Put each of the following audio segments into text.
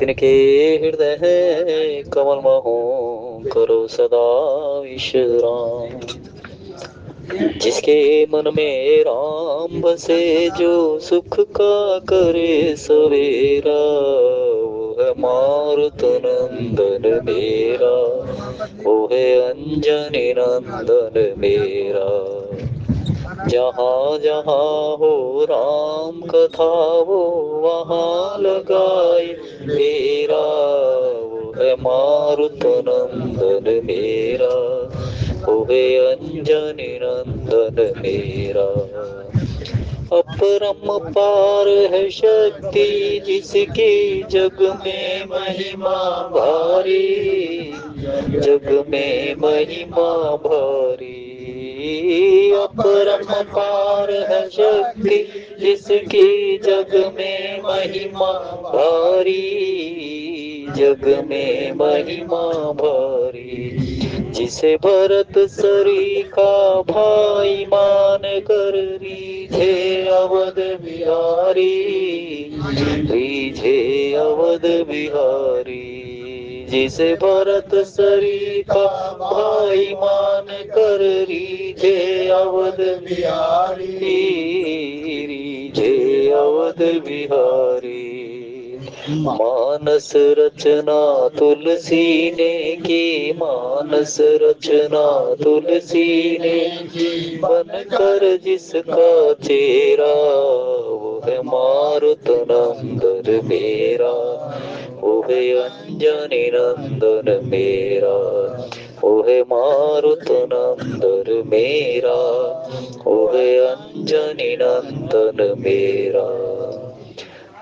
तिनके हृदय है कमल महो करो सदा विश्राम। जिसके मन में राम बसे जो सुख का करे सवेरा, वो है मारुत नंदन मेरा, वो है अंजनी नंदन मेरा। जहाँ जहाँ हो राम कथा वो वहाँ लगाए डेरा, वो है मारुत नंदन मेरा, वो है अंजनी नंदन मेरा। अपरम पार है शक्ति जिसकी जग में महिमा भारी, जग में महिमा भारी। अपरम पार है शक्ति जिसकी जग में महिमा भारी, जग में महिमा भारी। जिसे भरत सरीखा भाई मान कर रीझे अवध बिहारी, रीझे अवध बिहारी। जिसे भरत सरीखा भाई मान कर रीझे अवध बिहारी, रीझे अवध बिहारी। मानस रचना तुलसी ने की, मानस रचना तुलसी ने की, बनकर जिसका चेहरा, वो है मारुत नंदन मेरा, वो है अंजनी नंदन मेरा, वो है मारुत नंदन मेरा, वो है अंजनी नंदन मेरा।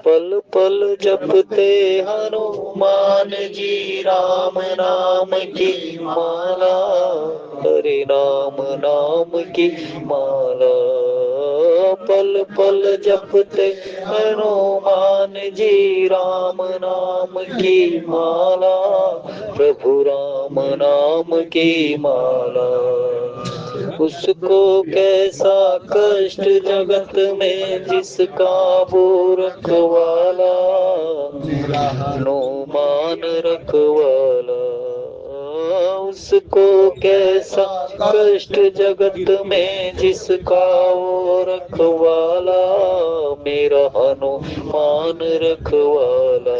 पल पल जपते हनुमान जी राम नाम की माला, हरे नाम नाम की माला। पल पल जपते हनुमान जी राम नाम की माला, प्रभु राम नाम की माला। उसको कैसा कष्ट जगत में जिसका वो रखवाला, हनुमान रखवाला। उसको कैसा कष्ट जगत में जिसका वो रखवाला, मेरा हनुमान रखवाला।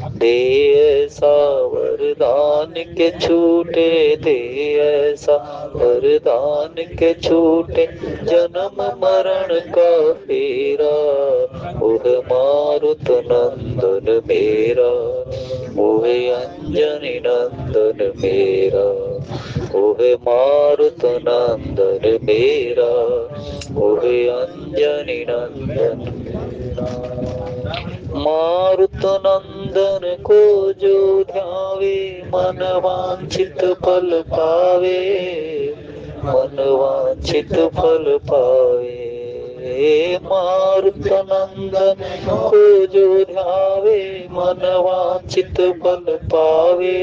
दे ऐसा वरदान के छूटे, दे ऐसा वरदान के छूटे जन्म मरण का फेरा, ओह मारुत नंदन मेरा, ओह अंजनी नंदन मेरा, ओह मारुत नंदन मेरा, ओह अंजनी नंदन मेरा। मारुत नंदन को जो ध्यावे मन वांछित फल पावे, मन वांछित फल पावे। मारुत नंदन को जो ध्यावे मन वांछित फल पावे,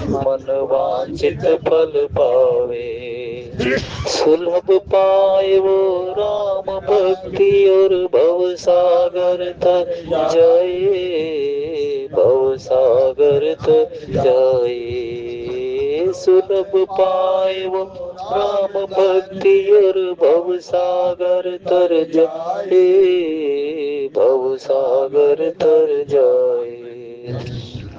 मन वांछित फल पावे। सुलभ पाए वो राम भक्ति और भव सागर तर जाए, भव सागर तर जाए। सुलभ पाए वो राम भक्ति और भव सागर तर जाए, भव सागर तर जाए।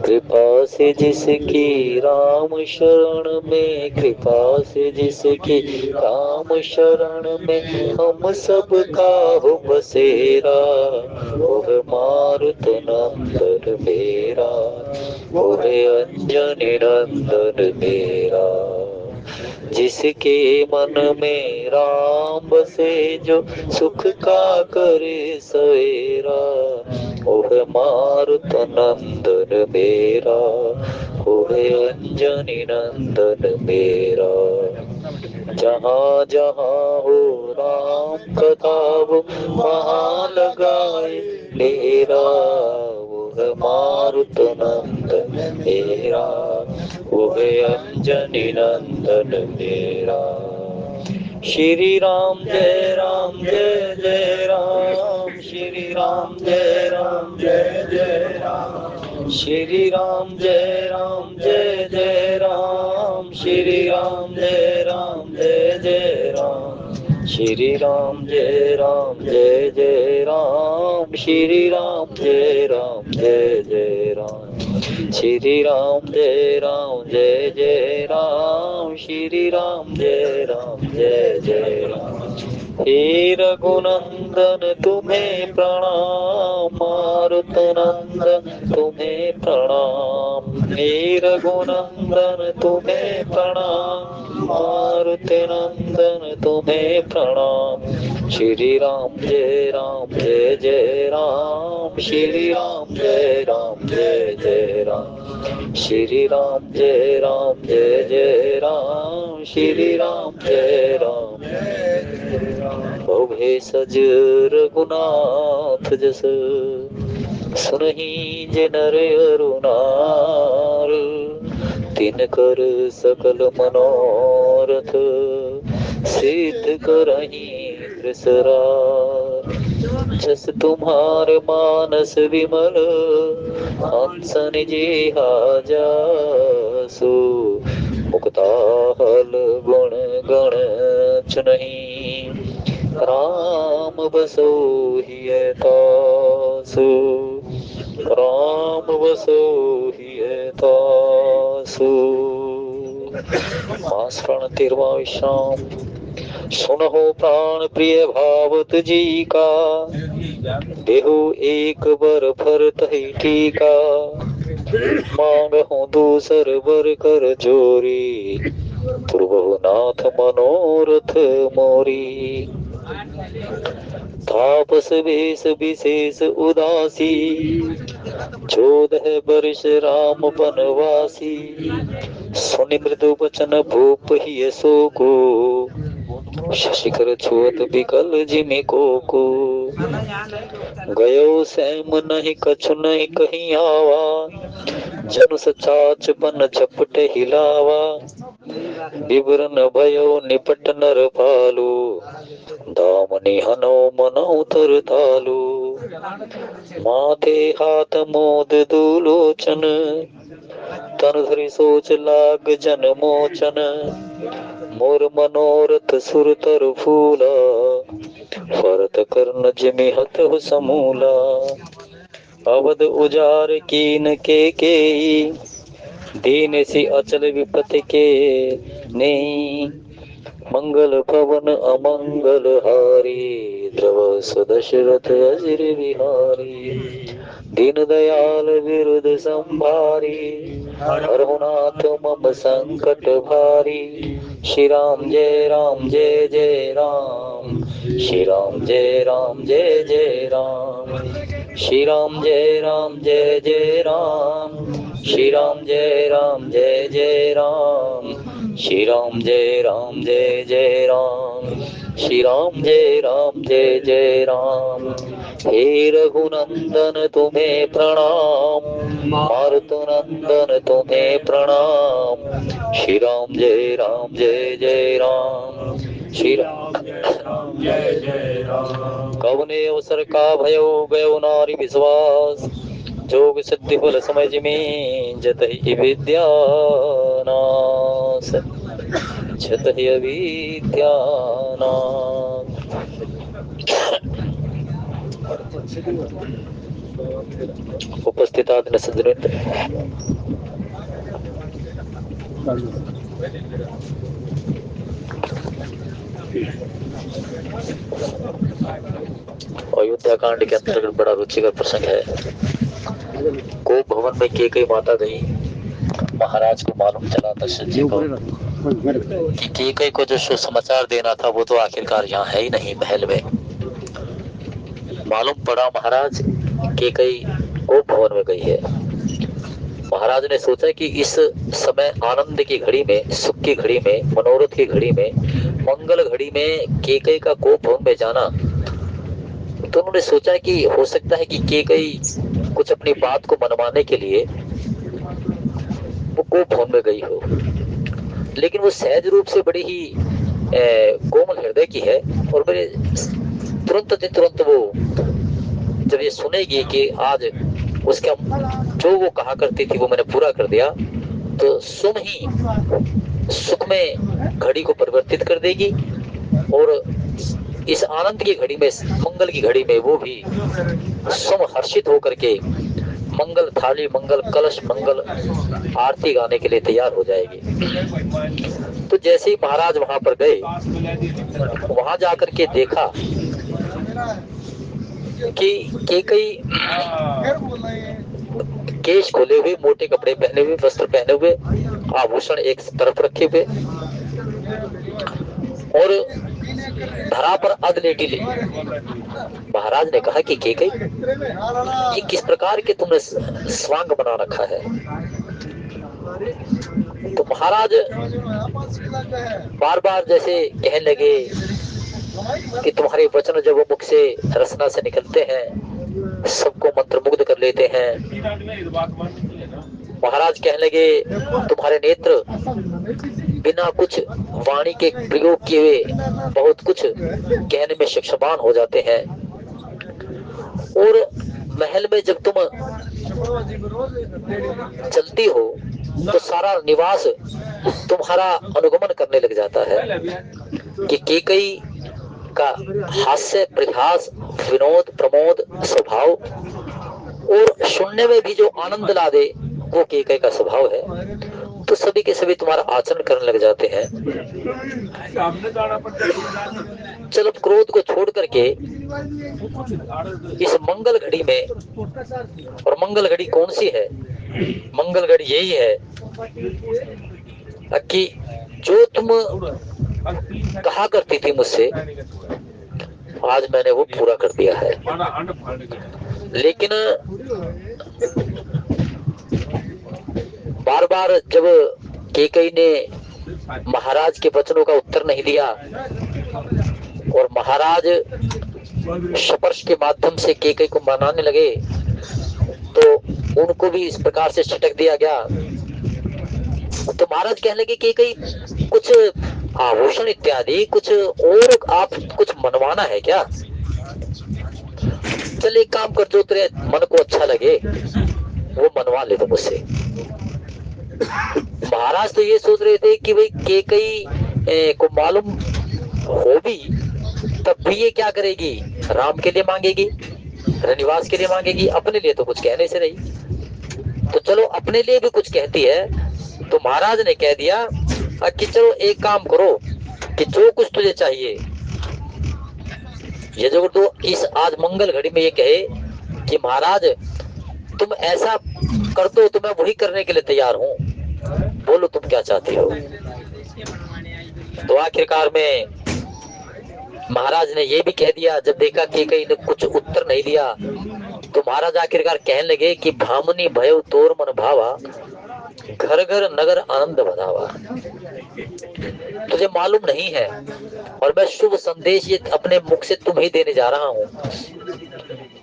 कृपा से जिसकी राम शरण में, कृपा से जिसकी राम शरण में हम सब का हो बसेरा, ओह मारुत नंदन मेरा, ओह अंजनी नंदन मेरा। जिसके मन में राम बसे जो सुख का करे सवेरा, ओह मारुत नंदन मेरा, ओह अंजनी नंदन मेरा। जहाँ जहाँ हो राम कथा वो वहाँ लगाए डेरा, वो है मारुत नंदन मेरा, वो है अंजनी नंदन मेरा। श्री राम जय जय राम, श्री राम जय जय राम, श्री राम जय जय राम, श्री राम जय जय राम, श्री राम जय जय राम, श्री राम जय जय राम, श्री राम जय जय राम, श्री राम जय जय राम। हे रघुनंदन तुम्हें प्रणाम, मारुत नंदन तुम्हें प्रणाम, हे रघुनंदन तुम्हें प्रणाम, मारुत नंदन तुम्हें प्रणाम, श्री राम जय जय राम, श्री राम जय जय राम, श्री राम जय जय राम, श्री राम जय भवे सज रघुनाथ जस, सुनहि जे नर अरु नार, तिन कर सकल मनोरथ, सिद्ध करहि त्रिसरार, जस तुम्हार मानस विमल, हंसन जिहा जासु, मुक्ता हल गुण गण चुनहि, राम बसो हिय तासु, राम बसो हिय तासु। मास्रण 13वां विश्राम। सुनहो प्राण प्रिय भावत जी का, देहु एक बर भरत ही टीका, मांगहु दूसर बर कर जोरी, ध्रुवहु नाथ मनोरथ मोरी, तापस वेश विशेष उदासी, 14 वर्ष राम बनवासी, सुनि मृदु वचन भूप ही शोको, शशिखर छुअत बिकल जिमि को, गयो सैम नहीं कछु नहीं कहीं आवा, जनु सचाच बन झपट हिलावा, विवरण भयो निपट नर पालू, दामनि हनो मनौ तर तालू, माथे हाथ मोद दुलोचन, तन धरि सोच लाग जन मोचन, मोर मनोरथ सुर तर फूला, फरत कर्ण जिमि हतहु समूला, अवध उजार कीन के दीन सी अचल विपत के नहीं, मंगल भवन अमंगल हारी, द्रव सुदशरथ अजिर विहारी, दीन दयाल विरुद्ध संभारी, हरहुनाथ मम संकट भारी, श्री राम जय जय राम, श्री राम जय जय राम, श्री राम जय जय राम, श्री राम जय जय राम, श्री राम जय जय राम, श्री राम जय जय राम। हे रघुनंदन तुम्हें प्रणाम, मारुत नंदन तुम्हें प्रणाम, श्री राम जय जय राम, श्री राम जय जय राम। कवने अवसर का भयो गयो नारी विश्वास, जोग सिद्धि फल समझ में जतहि विद्या नाश, जतहि अविद्या नाश। उपस्थित आदि सज्जनों, अयोध्या कांड के अंतर्गत बड़ा रुचिकर प्रसंग है। गोप भवन में केकई माता गई। महाराज को मालूम चला दशरथ जी को कि केकई को जो समाचार देना था वो तो आखिरकार यहाँ है ही नहीं महल में। मालूम पड़ा महाराज केकई गोप भवन में गई है। महाराज ने सोचा कि इस समय आनंद की घड़ी में, सुख की घड़ी में, मनोरथ की घड़ी में, मंगल घड़ी में केकई का गोप भवन में जाना, तो उन्होंने सोचा कि हो सकता है कि केकई कुछ अपनी बात को मनवाने के लिए वो गोप भवन में गई हो। लेकिन वो सहज रूप से बड़ी ही कोमल हृदय की है, और मेरे तुरंत वो जब ये सुनेगी कि आज उसका जो वो कहा करती थी वो मैंने पूरा कर दिया, तो सुन ही सुख में घड़ी को परिवर्तित कर देगी, और इस आनंद की घड़ी में, मंगल की घड़ी में वो भी सम हर्षित होकर के मंगल थाली, मंगल कलश, मंगल आरती गाने के लिए तैयार हो जाएगी। तो जैसे ही महाराज वहां पर गए, वहां जाकर के देखा कि केकई केश खोले हुए, मोटे कपड़े पहने हुए, वस्त्र पहने हुए, आभूषण एक तरफ रखे हुए, और धरा पर अध लेटी ले। महाराज ने कहा कि केकई, ये किस प्रकार के तुमने स्वांग बना रखा है? तो महाराज बार बार जैसे कहने लगे कि तुम्हारे वचन जब वो मुख से, रसना से निकलते हैं, सबको मंत्रमुग्ध कर लेते हैं। महाराज कहने लगे तुम्हारे नेत्र बिना कुछ वाणी के प्रयोग किए हुए बहुत कुछ कहने में सक्षमान हो जाते हैं, और महल में जब तुम चलती हो तो सारा निवास तुम्हारा अनुगमन करने लग जाता है। कि केकई का हास्य, परिहास, विनोद, प्रमोद स्वभाव, और सुनने में भी जो आनंद ला दे, वो केकई का स्वभाव है। तो सभी के सभी तुम्हारा आचरण करने लग जाते हैं। चल अब क्रोध को छोड़ करके इस मंगल घड़ी में, और मंगल घड़ी कौन सी है? मंगल घड़ी यही है कि जो तुम कहा करती थी मुझसे, आज मैंने वो पूरा कर दिया है। लेकिन बार बार जब केकई ने महाराज के वचनों का उत्तर नहीं दिया, और महाराज स्पर्श के माध्यम से केकई को मनाने लगे, तो उनको भी इस प्रकार से छटक दिया गया। तो महाराज कहने लगे केकई, कुछ आभूषण इत्यादि कुछ और आप कुछ मनवाना है क्या? चल एक काम कर, जो तेरे मन को अच्छा लगे वो मनवा ले तो मुझसे। महाराज तो ये सोच रहे थे कि भाई केकई को मालूम हो भी तब भी ये क्या करेगी, राम के लिए मांगेगी, रनिवास के लिए मांगेगी, अपने लिए तो कुछ कहने से नहीं। तो चलो अपने लिए भी कुछ कहती है। तो महाराज ने कह दिया कि चलो एक काम करो कि जो कुछ तुझे चाहिए, ये जो तो इस आज मंगल घड़ी में ये कहे कि महाराज तुम ऐसा कर दो तो मैं वही करने के लिए तैयार हूँ, बोलो तुम क्या चाहते हो। तो आखिरकार में महाराज ने ये भी कह दिया, जब देखा कि कहीं ने कुछ उत्तर नहीं दिया, तो महाराज आखिरकार कहने लगे कि भामनी भय तोर मन भावा, घर घर नगर आनंद बढ़ावा। तुझे मालूम नहीं है, और मैं शुभ संदेश ये अपने मुख से तुम्हें देने जा रहा हूँ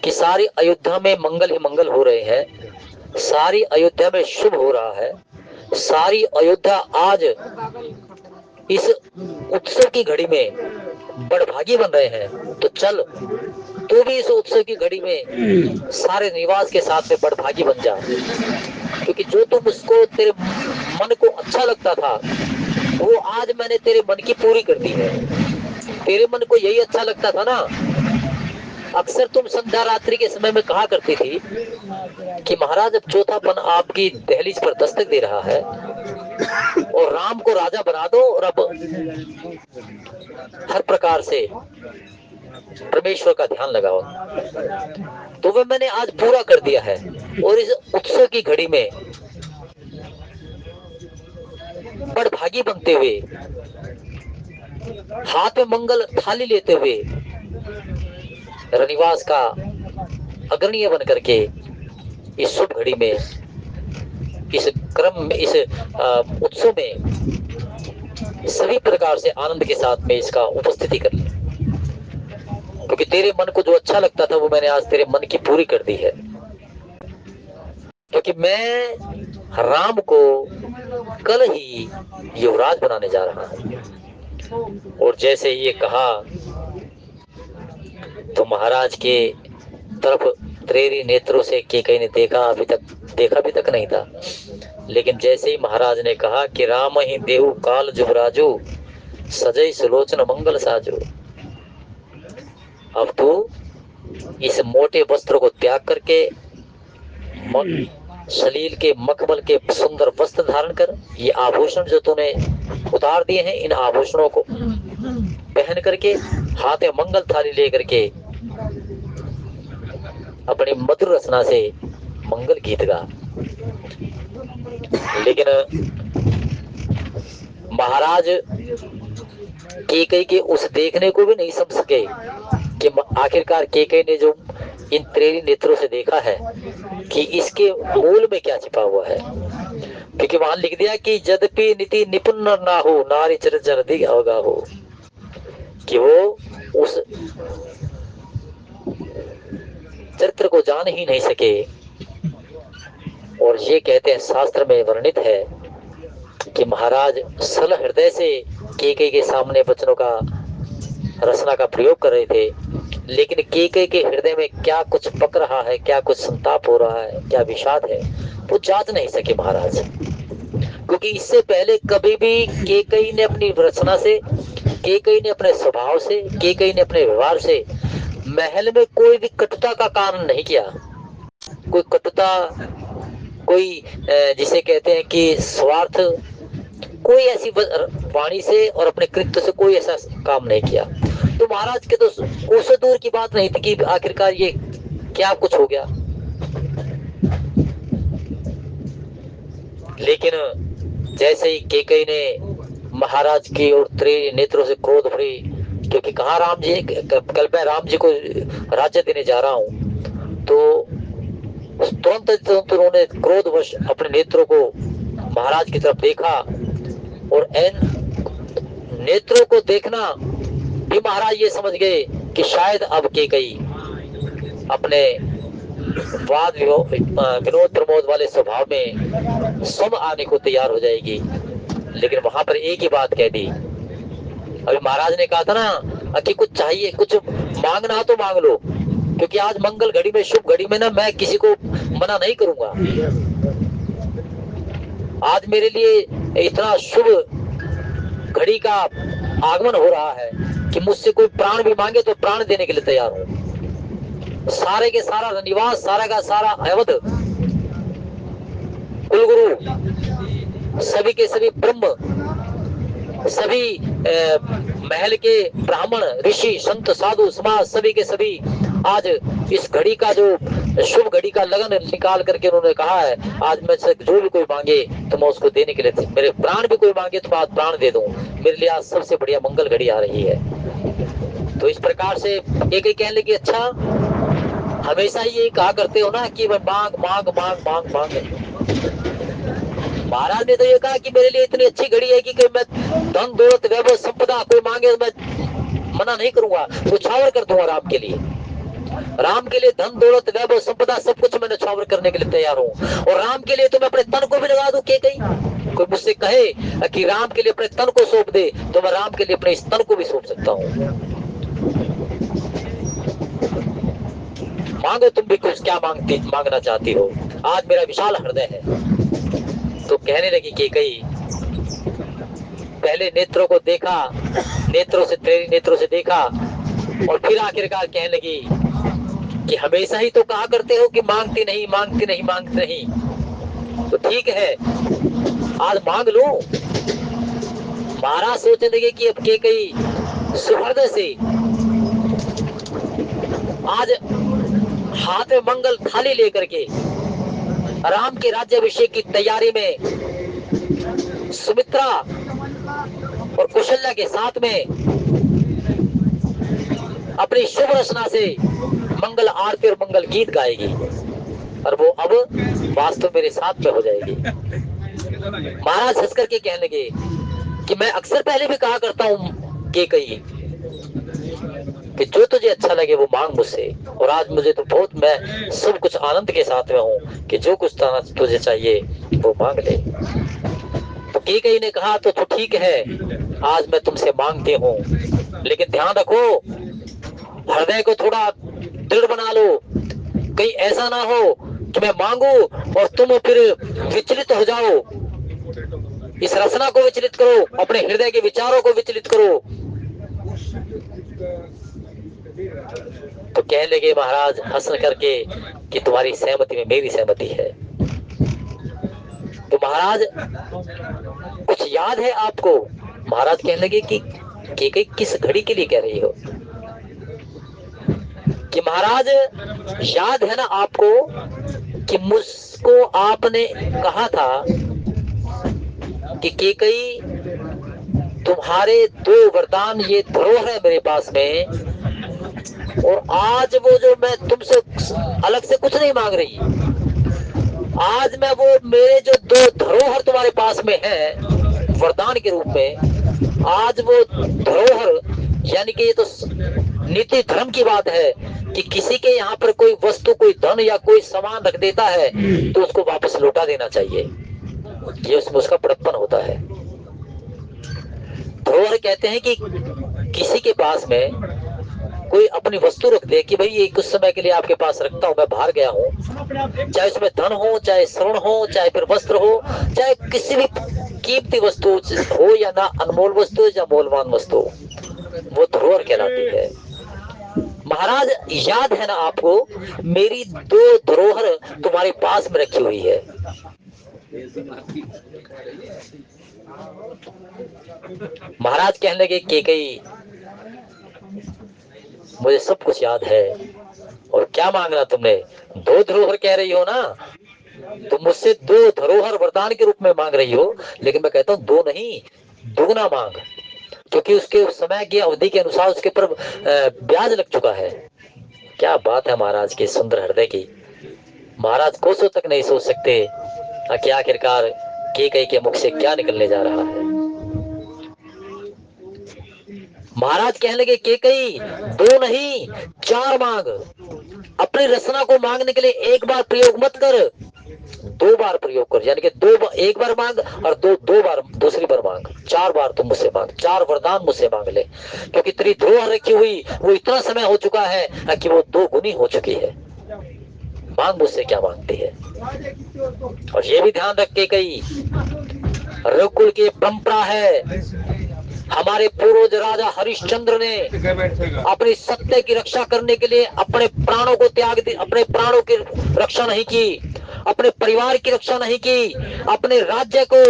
कि सारी अयोध्या में मंगल ही मंगल हो रहे हैं, सारी अयोध्या में शुभ हो रहा है, सारी अयोध्या आज इस उत्सव की घड़ी में बड़भागी बन रहे हैं। तो चल तू भी इस उत्सव की घड़ी में सारे निवास के साथ में बड़भागी बन जा, क्योंकि जो तुम उसको तेरे मन को अच्छा लगता था वो आज मैंने तेरे मन की पूरी कर दी है। तेरे मन को यही अच्छा लगता था ना। अक्सर तुम संध्या रात्रि के समय में कहा करती थी कि महाराज अब चौथापन आपकी दहलीज पर दस्तक दे रहा है और राम को राजा बना दो, और अब हर प्रकार से परमेश्वर का ध्यान लगाओ। तो वह मैंने आज पूरा कर दिया है, और इस उत्सव की घड़ी में बड़भागी बनते हुए, हाथ में मंगल थाली लेते हुए, रनिवास का अग्रणीय बन करके इस शुभ घड़ी में, इस क्रम में, इस उत्सव में सभी प्रकार से आनंद के साथ में इसका उपस्थिति कर ली, क्योंकि तेरे मन को जो अच्छा लगता था वो मैंने आज तेरे मन की पूरी कर दी है। क्योंकि मैं राम को कल ही युवराज बनाने जा रहा हूं। और जैसे ये कहा तो महाराज के तरफ त्रेरी नेत्रों से केकई ने देखा भी तक नहीं था। लेकिन जैसे ही महाराज ने कहा कि राम ही देहु काल जुबराजू सजई सुलोचन मंगल साजू, अब तू इस मोटे वस्त्र को त्याग करके सलील के मखमल के सुंदर वस्त्र धारण कर, ये आभूषण जो तूने उतार दिए हैं, इन आभूषणों को पहन करके हाथ में मंगल थाली लेकर के अपनी मधुर रचना से मंगल गीत गा। लेकिन महाराज केकई के उस देखने को भी नहीं समझ सके कि आखिरकार केकई ने जो इन त्रेरी नेत्रों से देखा है कि इसके मूल में क्या छिपा हुआ है। क्योंकि वहां लिख दिया कि यद्यपि नीति निपुण ना हो नारी चरित्र अधिक अवगा हो, कि वो उस चरित्र को जान ही नहीं सके। और ये कहते हैं, शास्त्र में वर्णित है कि महाराज सल हृदय से केकई के सामने वचनों का रचना का प्रयोग कर रहे थे, लेकिन केकई के हृदय में क्या कुछ पक रहा है, क्या कुछ संताप हो रहा है, क्या विषाद है, वो जांच नहीं सके महाराज। क्योंकि इससे पहले कभी भी केकई ने अपनी रचना से, केकई ने अपने स्वभाव से, केकई ने अपने व्यवहार से महल में कोई भी कटुता का कारण नहीं किया। कोई कटुता, कोई जिसे कहते हैं कि स्वार्थ, कोई ऐसी वाणी से और अपने कृत्य से कोई ऐसा काम नहीं किया। तो महाराज के तो कोसों दूर की बात नहीं थी कि आखिरकार ये क्या कुछ हो गया। लेकिन जैसे ही केकई ने महाराज की ओर त्रेरी नेत्रों से क्रोध भरी, क्योंकि कहा राम जी, कल मैं राम जी को राज्य देने जा रहा हूं, तो तुरंत उन्होंने क्रोधवश अपने नेत्रों को महाराज की तरफ देखा। और नेत्रों को देखना भी महाराज ये समझ गए कि शायद अब केकई अपने वाद विनोद प्रमोद वाले स्वभाव में सम आने को तैयार हो जाएगी। लेकिन वहां पर एक ही बात कह दी। अभी महाराज ने कहा था ना कि कुछ चाहिए, कुछ मांगना हो तो मांग लो, क्योंकि आज मंगल घड़ी में, शुभ घड़ी में ना, मैं किसी को मना नहीं करूंगा। आज मेरे लिए इतना शुभ घड़ी का आगमन हो रहा है कि मुझसे कोई प्राण भी मांगे तो प्राण देने के लिए तैयार हूं। सारे के सारा निवास, सारा का सारा अवध, कुलगुरु, सभी के सभी ब्रह्म, सभी महल के ब्राह्मण, ऋषि, संत, साधु, समाज, सभी के सभी आज इस घड़ी का, जो शुभ घड़ी का लगन निकाल करके उन्होंने कहा है, आज मैं से जो भी कोई मांगे तो मैं उसको देने के लिए, मेरे प्राण भी कोई मांगे तो मैं आज प्राण दे दूं। मेरे लिए आज सबसे बढ़िया मंगल घड़ी आ रही है। तो इस प्रकार से एक ही कहने लगी, अच्छा हमेशा ये कहा करते हो ना कि मैं मांग मांग मांग मांग मांग। महाराज ने तो ये कहा कि मेरे लिए इतनी अच्छी घड़ी है कि मैं धन दौलत वैभव संपदा कोई मांगे तो मैं मना नहीं करूंगा, न्यौछावर कर दूंगा राम के लिए। राम के लिए धन दौलत वैभव संपदा सब कुछ मैं न्यौछावर करने के लिए तैयार हूँ। और राम के लिए तो मैं अपने तन को भी लगा दूं। कोई मुझसे कहे कि राम के लिए अपने तन को सौंप दे, तो मैं राम के लिए अपने इस तन को भी सौंप सकता हूँ। मांगो तुम भी कुछ, क्या मांगना चाहती हो, आज मेरा विशाल हृदय है। तो कहने लगी केकई, पहले नेत्रों को देखा, नेत्रों से, तेरी नेत्रों से देखा, और फिर आखिरकार कहने लगी कि हमेशा ही तो कहा करते हो कि मांगते नहीं मांगते नहीं मांगते नहीं, तो ठीक है आज मांग लो। महाराज सोचने लगे कि अब केकई सुहृदय से आज हाथ में मंगल थाली लेकर के राम के राज्याभिषेक की तैयारी में सुमित्रा और कौशल्या के साथ में अपनी शुभ रचना से मंगल आरती और मंगल गीत गाएगी, और वो अब वास्तव मेरे साथ में हो जाएगी। महाराज हंस करके कहने लगे कि मैं अक्सर पहले भी कहा करता हूँ केकई कि जो तुझे अच्छा लगे वो मांग मुझसे, और आज मुझे तो बहुत, मैं सब कुछ आनंद के साथ में हूँ कि जो कुछ तुझे चाहिए वो मांग ले। तो केकई ने कहा तो ठीक है, आज मैं तुमसे मांगती हूँ, लेकिन ध्यान रखो, हृदय को थोड़ा दृढ़ बना लो। कहीं ऐसा ना हो कि मैं मांगू और तुम फिर विचलित हो जाओ। इस रचना को विचलित करो, अपने हृदय के विचारों को विचलित करो। तो कहने लगे महाराज हंस करके कि तुम्हारी सहमति में मेरी सहमति है। तो महाराज कुछ याद है आपको? महाराज कहने लगे कि किस घड़ी के लिए कह रही हो? कि महाराज याद है ना आपको कि मुझको आपने कहा था कि केकई तुम्हारे दो वरदान ये धरोहर है मेरे पास में, और आज वो जो मैं तुमसे अलग से कुछ नहीं मांग रही, आज मैं वो मेरे जो दो धरोहर तुम्हारे पास में है वरदान के रूप में, आज वो धरोहर, यानी कि ये तो नीति धर्म की बात है कि किसी के यहाँ पर कोई वस्तु, कोई धन या कोई सामान रख देता है तो उसको वापस लौटा देना चाहिए। ये उसमें उसका बड़प्पन होता है। धरोहर कहते हैं कि किसी के पास में कोई अपनी वस्तु रख दे कि भाई ये कुछ समय के लिए आपके पास रखता हूं, मैं बाहर गया हूं, चाहे उसमें धन हो, चाहे श्रवण हो, चाहे फिर वस्त्र हो, चाहे किसी भी कीमती वस्तु हो या ना अनमोल वस्तु या मूल्यवान वस्तु, वो धरोहर कहलाती है। महाराज याद है ना आपको, मेरी दो धरोहर तुम्हारे पास में रखी हुई है। महाराज कहने लगे केकई मुझे सब कुछ याद है, और क्या मांगना तुमने? दो धरोहर कह रही हो ना, तुम मुझसे दो धरोहर वरदान के रूप में मांग रही हो, लेकिन मैं कहता हूं दो नहीं, दुगना मांग, क्योंकि उसके समय की अवधि के अनुसार उसके पर ब्याज लग चुका है। क्या बात है महाराज के सुंदर हृदय की। महाराज कोसों तक नहीं सोच सकते कि आखिरकार केकई के मुख से क्या निकलने जा रहा है। महाराज कहने लगे केकई दो नहीं चार मांग, अपनी रचना को मांगने के लिए एक बार प्रयोग मत कर, दो बार प्रयोग कर, यानी कि एक बार मांग और दो बार दूसरी बार मांग, चार बार तुम मुझसे मांग, चार वरदान मुझसे मांग ले, क्योंकि तेरी धरोहर रखी हुई वो इतना समय हो चुका है कि वो दो गुनी हो चुकी है। मांग मुझसे क्या मांगती है। और ये भी ध्यान रख के कई रघुकुल की परंपरा है, हमारे पूर्वज राजा हरिश्चंद्र ने अपनी सत्य की रक्षा करने के लिए अपने प्राणों को त्याग दिया, अपने प्राणों की रक्षा नहीं की, अपने परिवार की रक्षा नहीं की, अपने राज्य को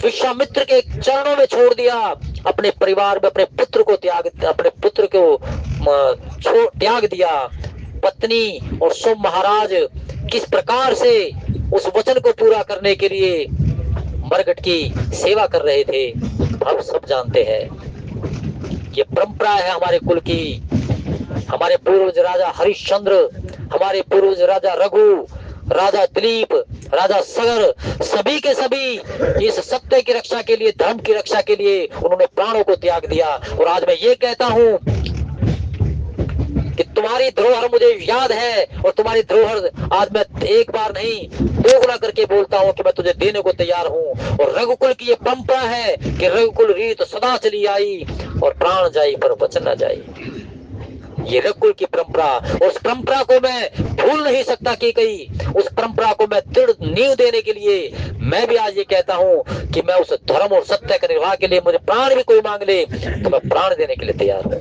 विश्वामित्र के चरणों में छोड़ दिया, अपने परिवार में अपने पुत्र को त्याग दिया। पत्नी और सोम महाराज किस प्रकार से उस वचन को पूरा करने के लिए मरघट की सेवा कर रहे थे, हम सब जानते हैं। ये परंपरा है हमारे कुल की। हमारे पूर्वज राजा हरिश्चंद्र, हमारे पूर्वज राजा रघु, राजा दिलीप, राजा सगर, सभी के सभी इस सत्य की रक्षा के लिए, धर्म की रक्षा के लिए उन्होंने प्राणों को त्याग दिया। और आज मैं ये कहता हूं कि तुम्हारी धरोहर मुझे याद है, और तुम्हारी धरोहर आज मैं एक बार नहीं दो गुना करके बोलता हूं कि मैं तुझे देने को तैयार हूं। और रघुकुल की ये परंपरा है कि रघुकुल रीत सदा चली आई, और प्राण जाई पर वचन न जाई। ये रघुकुल की परंपरा, और उस परंपरा को मैं भूल नहीं सकता कि कहीं उस परंपरा को मैं दृढ़ नींव देने के लिए मैं भी आज ये कहता हूं कि मैं उस धर्म और सत्य के निर्वाह के लिए मुझे प्राण भी कोई मांग ले तो मैं प्राण देने के लिए तैयार हूं,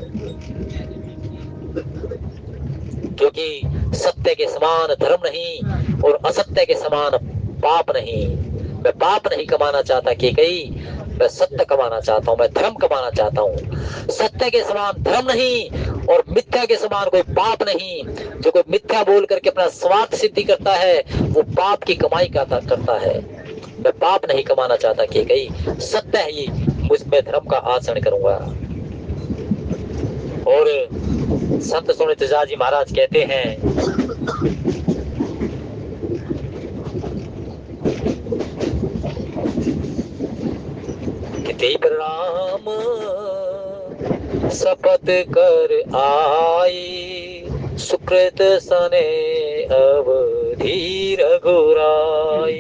क्योंकि सत्य के समान धर्म नहीं और असत्य के समान पाप नहीं। मैं पाप नहीं कमाना चाहता कि कहीं मैं सत्य कमाना चाहता हूं, मैं धर्म कमाना चाहता हूं। सत्य के समान धर्म नहीं और मिथ्या के समान कोई पाप नहीं। जो कोई मिथ्या बोल करके अपना स्वार्थ सिद्धि करता है वो पाप की कमाई करता है। मैं पाप नहीं कमाना चाहता कि कहीं सत्य ही मुझ में धर्म का आचरण करूंगा। और संत सोने तुलसीदास जी महाराज कहते हैं कि तेई राम शपथ कर आई, सुकृत सने अवधि रघुराई।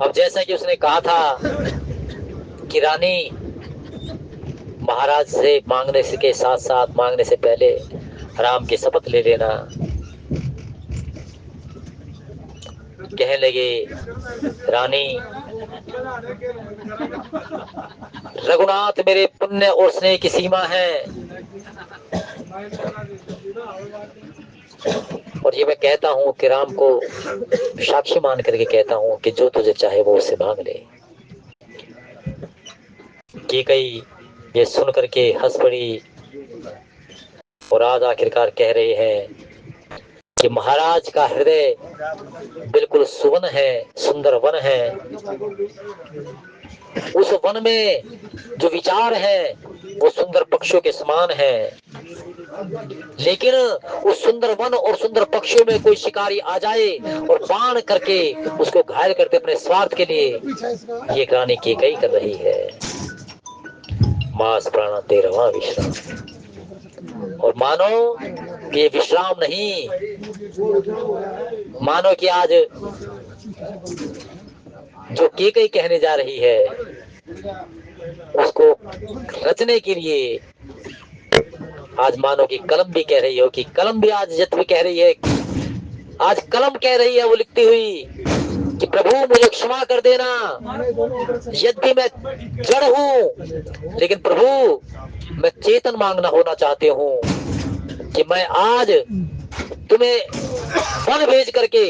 अब जैसा कि उसने कहा था कि रानी महाराज से मांगने से के साथ साथ मांगने से पहले राम की शपथ ले लेना। कहने लगे रानी रघुनाथ मेरे पुण्य और स्नेह की सीमा है, और ये मैं कहता हूँ कि राम को साक्षी मान करके कहता हूँ कि जो तुझे चाहे वो उससे मांग ले। कैकई ये सुन करके हंस पड़ी और आज आखिरकार कह रहे हैं कि महाराज का हृदय बिल्कुल सुवन है, सुंदर वन है। उस वन में जो विचार है वो सुंदर पक्षियों के समान है, लेकिन उस सुंदर वन और सुंदर पक्षियों में कोई शिकारी आ जाए और बाण करके उसको घायल करते अपने स्वार्थ के लिए, ये रानी कैकई कर रही है। मास प्राणा तेरवा विश्राम, और मानो कि ये विश्राम नहीं, मानो कि आज जो कैकई कहने जा रही है उसको रचने के लिए आज मानो कि कलम भी कह रही हो, कि कलम भी आज जत भी कह रही है, आज कलम कह रही है वो लिखती हुई कि प्रभु मुझे क्षमा कर देना, यद्यपि मैं जड़ हूँ लेकिन प्रभु मैं चेतन मांगना होना चाहती हूँ कि मैं आज तुम्हें वन भेज करके,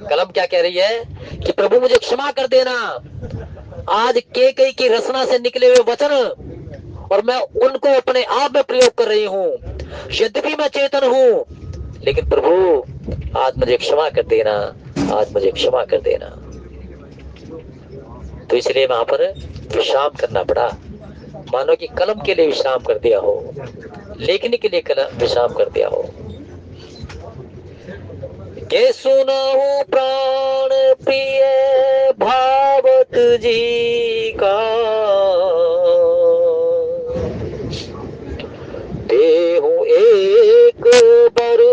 कलम क्या कह रही है कि प्रभु मुझे क्षमा कर देना, आज कैकई की रचना से निकले हुए वचन और मैं उनको अपने आप में प्रयोग कर रही हूँ, यद्यपि मैं चेतन हूँ लेकिन प्रभु आज मुझे क्षमा कर देना, आज मुझे क्षमा कर देना। तो इसलिए वहां पर विश्राम करना पड़ा, मानो कि कलम के लिए विश्राम कर दिया हो, लेखनी के लिए कलम विश्राम कर दिया हो। के सुनाऊं प्राण प्रिय भावत जी का, देहूं एक बर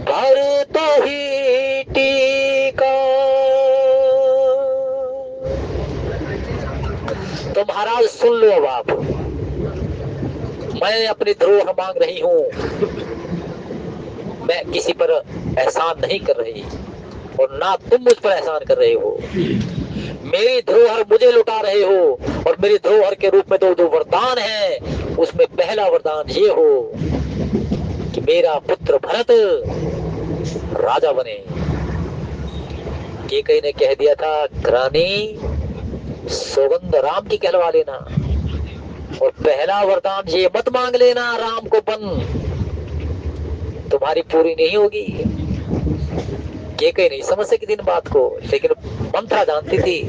भरत ही टीका। तो महाराज सुन लो, अब आप, मैं अपनी धरोहर मांग रही हूं, मैं किसी पर एहसान नहीं कर रही और ना तुम मुझ पर एहसान कर रहे हो, मेरी धरोहर मुझे लुटा रहे हो, और मेरी धरोहर के रूप में दो वरदान हैं। उसमें पहला वरदान ये हो कि मेरा पुत्र भरत राजा बने। कैकई ने कह दिया था रानी सौगंध राम की कहलवा लेना, और पहला वरदान ये मत मांग लेना राम को बन, तुम्हारी पूरी नहीं होगी। कैकई नहीं समझ सकी दिन बात को, लेकिन मंत्रा जानती थी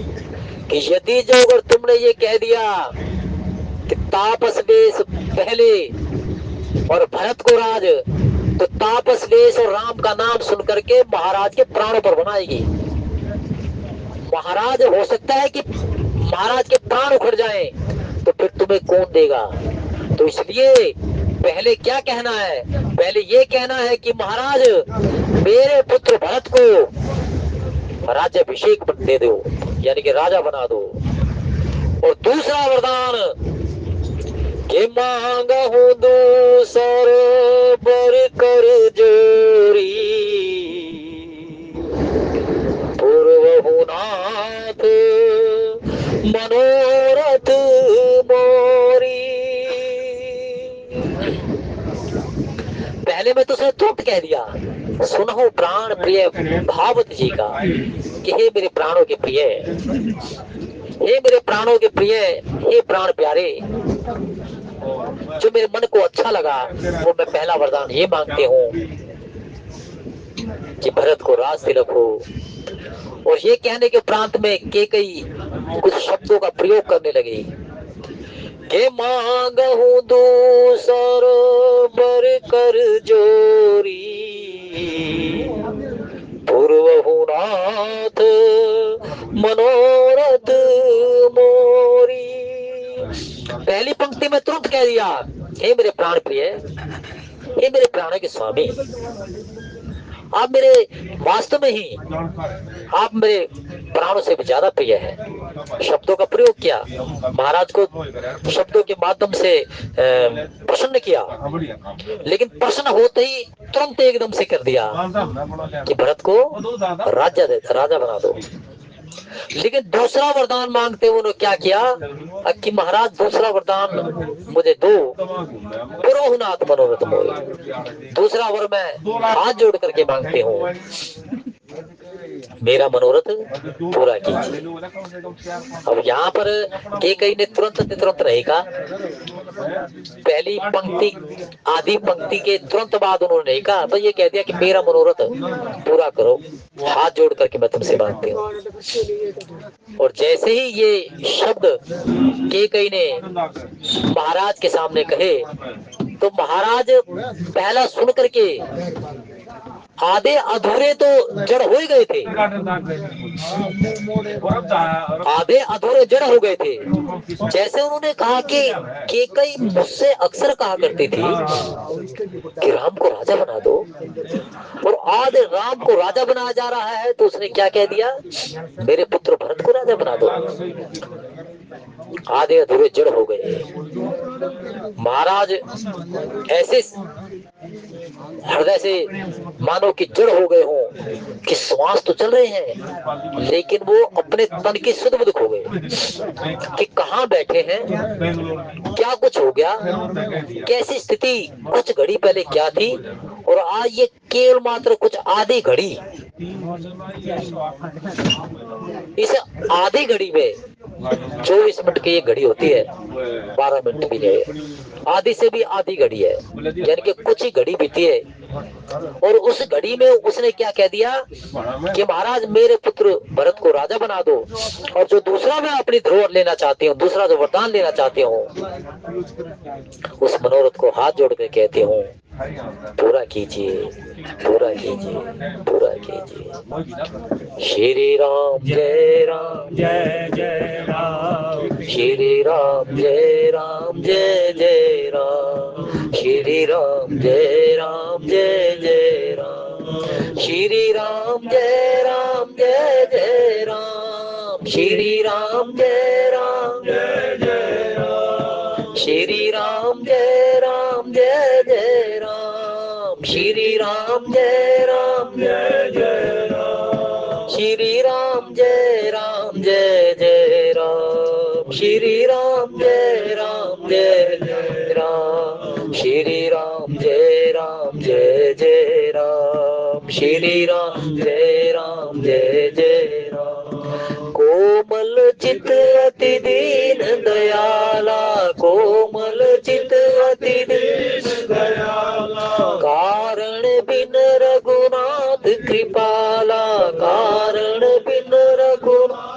कि यदि जो अगर तुमने ये कह दिया कि तापस वेश पहले और भरत को राज, तो तापस वेश और राम का नाम सुन करके महाराज के प्राणों पर बनाएगी। महाराज हो सकता है कि महाराज के प्राण उखड़ जाएं, तो फिर तुम्हें कौन देगा। तो इसलिए पहले क्या कहना है, पहले ये कहना है कि महाराज मेरे पुत्र भरत को राज्याभिषेक दे दो, यानी कि राजा बना दो। और दूसरा वरदान कि मांगा हूं दूसर बर कर जोरी, पूर्व नाथ मनोरथ मोरी। पहले में तो उसने तुरंत कह दिया, सुनो प्राण प्रिय भावत जी का, कि हे मेरे प्राणों के प्रिय, हे मेरे प्राणों के प्रिय, हे प्राण प्यारे, जो मेरे मन को अच्छा लगा वो मैं पहला वरदान ये मांगते हूँ कि भरत को राज तिलक हो। और ये कहने के प्रांत में कैकई कुछ शब्दों का प्रयोग करने लगी के मांगहूं दूसर बर कर जोरी, पूर्वहु नाथ मनोरथ मोरी। पहली पंक्ति में तुरंत कह दिया, हे मेरे प्राण प्रिय, हे मेरे प्राणों के स्वामी, आप मेरे वास्तव में ही आप मेरे प्राणों से भी ज्यादा प्रिय है। शब्दों का प्रयोग किया, महाराज को शब्दों के माध्यम से प्रसन्न किया, लेकिन प्रसन्न होते ही तुरंत एकदम से कर दिया कि भरत को राजा बना दो। लेकिन दूसरा वरदान मांगते उन्होंने क्या किया कि महाराज दूसरा वरदान मुझे दो, पुरोहनाथ मनोरथ मोहि। दूसरा वर मैं हाथ जोड़ करके मांगते हूँ, मेरा मनोरथ पूरा कीजिए। अब यहाँ पर केकई ने तुरंत नहीं कहा, पहली पंक्ति आधी पंक्ति के तुरंत बाद उन्होंने नहीं कहा, तो ये कह दिया कि मेरा मनोरथ पूरा करो, हाथ जोड़ करके मैं तुमसे मांगती हूँ। और जैसे ही ये शब्द केकई ने महाराज के सामने कहे, तो महाराज पहला सुन करके आधे अधूरे तो जड़ हो ही गए थे, आधे अधूरे जड़ हो गए थे। जैसे उन्होंने कहा कि केकई मुझसे अक्सर कहा करती थी कि राम को राजा बना दो, और आज राम को राजा बनाया जा रहा है, तो उसने क्या कह दिया, मेरे पुत्र भरत को राजा बना दो। आधे अधूरे जड़ हो गए। महाराज ऐसे हृदय से मानो कि जड़ हो गए हों कि श्वास तो चल रहे हैं, लेकिन वो अपने तन की सुध बुध खो गए कि कहाँ बैठे हैं, क्या कुछ हो गया, कैसी स्थिति कुछ घड़ी पहले क्या थी, और आज ये केवल मात्र कुछ आधी घड़ी, इस आधी घड़ी में 24 मिनट की ये घड़ी होती है, 12 मिनट भी नहीं, आधी से भी आधी घड़ी है, यानी कि कुछ ही घड़ी बीती है। और उस घड़ी में उसने क्या कह दिया कि महाराज मेरे पुत्र भरत को राजा बना दो, और जो दूसरा मैं अपनी धरोहर लेना चाहती हूँ, दूसरा जो वरदान लेना चाहती हूँ, उस मनोरथ को हाथ जोड़ कर कहती हूँ पूरा कीजिए, पूरा कीजिए, पूरा कीजिए। श्री राम जय राम जय जय राम, श्री राम जय राम जय जय राम, श्री राम जय राम जय जय राम, श्री राम जय राम जय जय राम, श्री राम जय राम जय जय राम, श्री राम जय राम जय जय राम, श्री राम जय राम जय जय राम, श्री राम जय राम जय जय राम, श्री राम जय राम जय जय राम, श्री राम जय राम जय जय राम, श्री राम जय राम जय जय राम। कोमल चित अति दीन दयाला, कोमल चित अति दीन दयाला, कारण बिन रघुनाथ कृपाला, कारण बिन रघुनाथ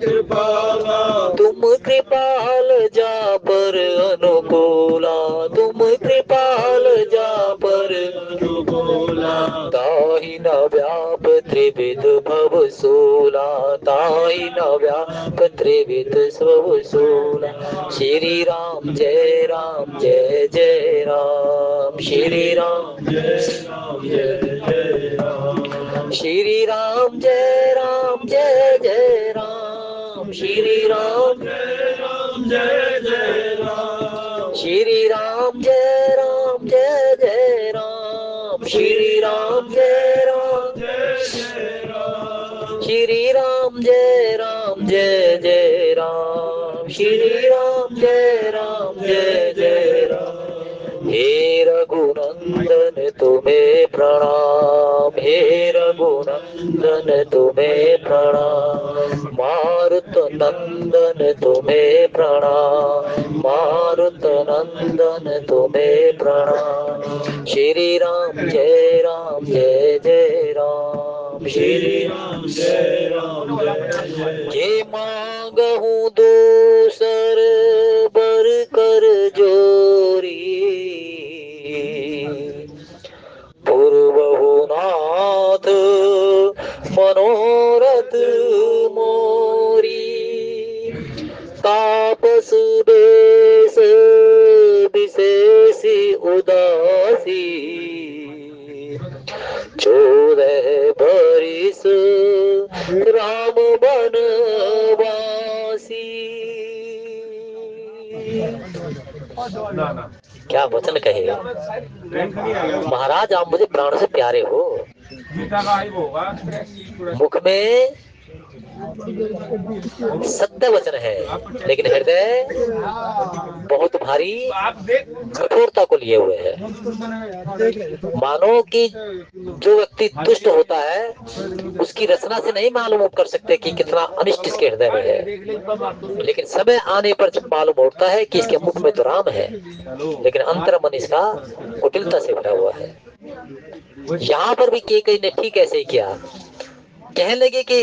कृपाला, तुम कृपाल जा पर अनुकूला, तुम कृपाल जा पर अनुकूला, ताहि न व्याप त्रिविध भव सूला, ताहि न व्याप त्रिविध भव सूला। श्री राम जय जय राम, श्री राम जय जय राम, श्री राम जय जय राम, श्री राम जय जय राम, श्री राम जय जय राम, श्री राम जय जय राम, श्री राम जय जय राम, श्री राम जय जय राम। हे रघुनंदन तुम्हें प्रणाम, हे रघुनंदन तुम्हें प्रणाम, मारुत नंदन तुम्हें प्रणाम, मारुत नंदन तुम्हें प्रणाम। श्री राम जय जय राम, श्री राम जय ये मांगहूँ दूसर बर कर जोरी, पूर्वहु नाथ मनोरथ मोरी, तापस बेस विशेष उदासी, 14 बरिस राम बनवासी। क्या वचन कहे। महाराज आप मुझे प्राण से प्यारे हो, मुख में सत्य वचन है, लेकिन हृदय बहुत भारी कठोरता को लिए हुए है। मानो कि जो व्यक्ति दुष्ट होता है उसकी रचना से नहीं मालूम कर सकते कि कितना अनिष्ट इसके हृदय में है, लेकिन समय आने पर जब मालूम होता है कि इसके मुख में तो राम है, लेकिन अंतर मन इसका कुटिलता से भरा हुआ है। यहाँ पर भी केकई ने ठीक ऐसे ही किया, कहने लगे कि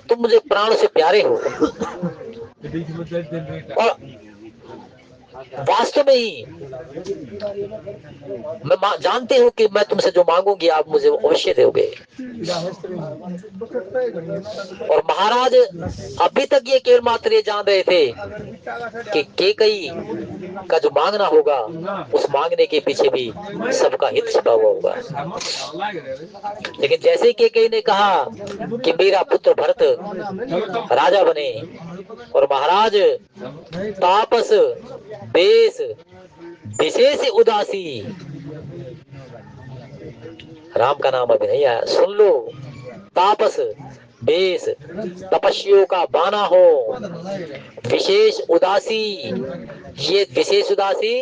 तुम मुझे प्राण से प्यारे हो, और वास्तव में ही मैं जानती हूँ कि मैं तुमसे जो मांगूंगी आप मुझे अवश्य दोगे। और महाराज अभी तक ये केवल मात्र ये जान रहे थे कि केकई का जो मांगना होगा उस मांगने के पीछे भी सबका हित छिपा हुआ होगा। लेकिन जैसे केकई ने कहा कि मेरा पुत्र भरत राजा बने, और महाराज तापस बेस विशेष उदासी, राम का नाम अभी नहीं आया, सुन लो, तापस बेस तपस्वियों का बाना हो, विशेष उदासी। ये विशेष उदासी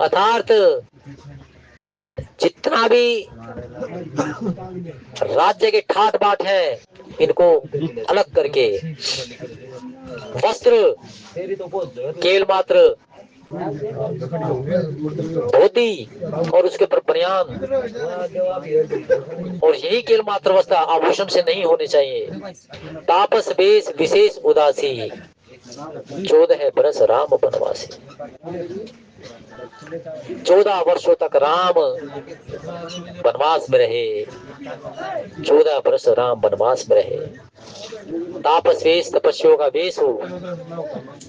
अर्थात जितना भी राज्य के ठाट बाट है इनको अलग करके वस्त्र केवल मात्र धोती और उसके ऊपर बनियान, और यही केवल मात्र वस्त्र आभूषण से नहीं होने चाहिए। तापस वेश विशेष उदासी, 14 बरस राम बनवासी। 14 वर्षों तक राम वनवास में रहे, 14 वर्ष राम वनवास में रहे। तापस वेश तपस्वियों का वेश हो,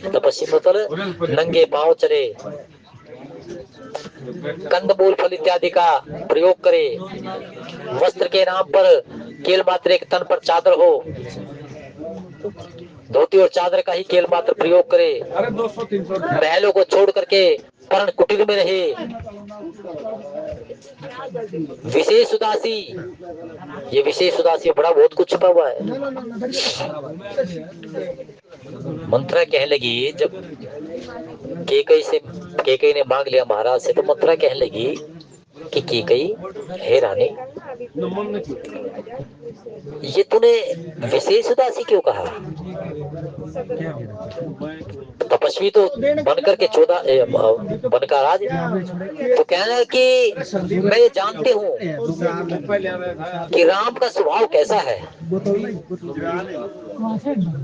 तपस्वी मतलब नंगे पांव चले, कंदमूल फल इत्यादि का प्रयोग करे, वस्त्र के नाम पर केवल मात्र एक तन पर चादर हो, धोती और चादर का ही केवल मात्र प्रयोग करे, महलों को छोड़ करके पर्ण कुटीर में रहे, विशेष उदासी। ये विशेष उदासी बड़ा बहुत कुछ छुपा हुआ है। मंत्रा कहने लगी, जब केकई ने मांग लिया महाराज से, तो मंत्रा कहने लगी कि केकई, हे रानी, ये तूने विशेष उदासी क्यों कहा? तपस्वी तो बनकर के 14 बनकर आज तो कहना है कि मैं ये जानती हूँ कि राम का स्वभाव कैसा है।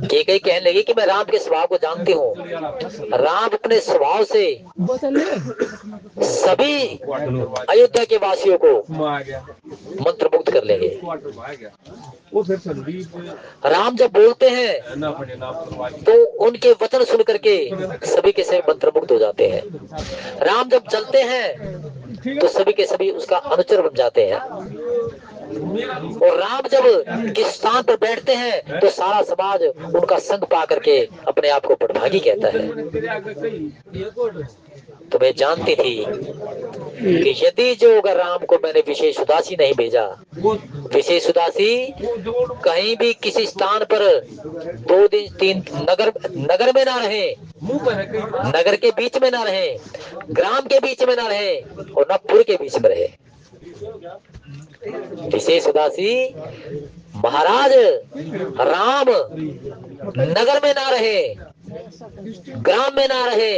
केकई कहने लगी कि मैं राम के स्वभाव को जानती हूँ, राम अपने स्वभाव से सभी अयोध्या के वासियों को मंत्रमुग्ध कर लेंगे। राम जब बोलते हैं तो उनके वचन सुन करके सभी के सभी मंत्रमुग्ध हो जाते हैं। राम जब चलते हैं तो सभी के सभी उसका अनुचर बन जाते हैं, और राम जब किस स्थान पर बैठते हैं तो सारा समाज उनका संग पा करके अपने आप को बड़भागी कहता है। तो मैं जानती थी कि यदि जो अगर राम को मैंने विशेष उदासी नहीं भेजा, विशेष उदासी कहीं भी किसी स्थान पर 2 दिन 3 नगर में ना रहे, नगर के बीच में ना रहे, ग्राम के बीच में ना रहे, और न पुर के बीच में रहे। विशेष उदासी महाराज राम नगर में ना रहे, ग्राम में ना रहे,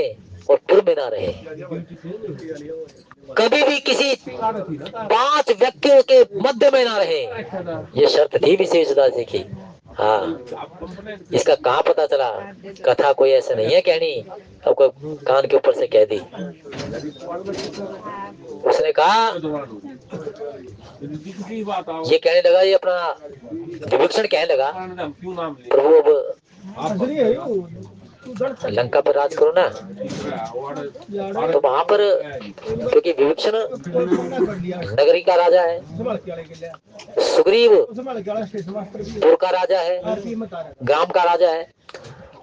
और पुर में ना रहे, कभी भी किसी 5 व्यक्तियों के मध्य में ना रहे। ये शर्त थी विशेष उदासी की। हाँ, इसका कहाँ पता चला? कथा कोई ऐसा नहीं है कहनी, अब कोई कान के ऊपर से कह दी। उसने कहा, ये कहने लगा, ये अपना विभीषण कहने लगा, प्रभु अब लंका पर राज करो ना। तो वहां पर क्योंकि विभीषण नगरी का राजा है, सुग्रीव पुर का राजा है, ग्राम का राजा है,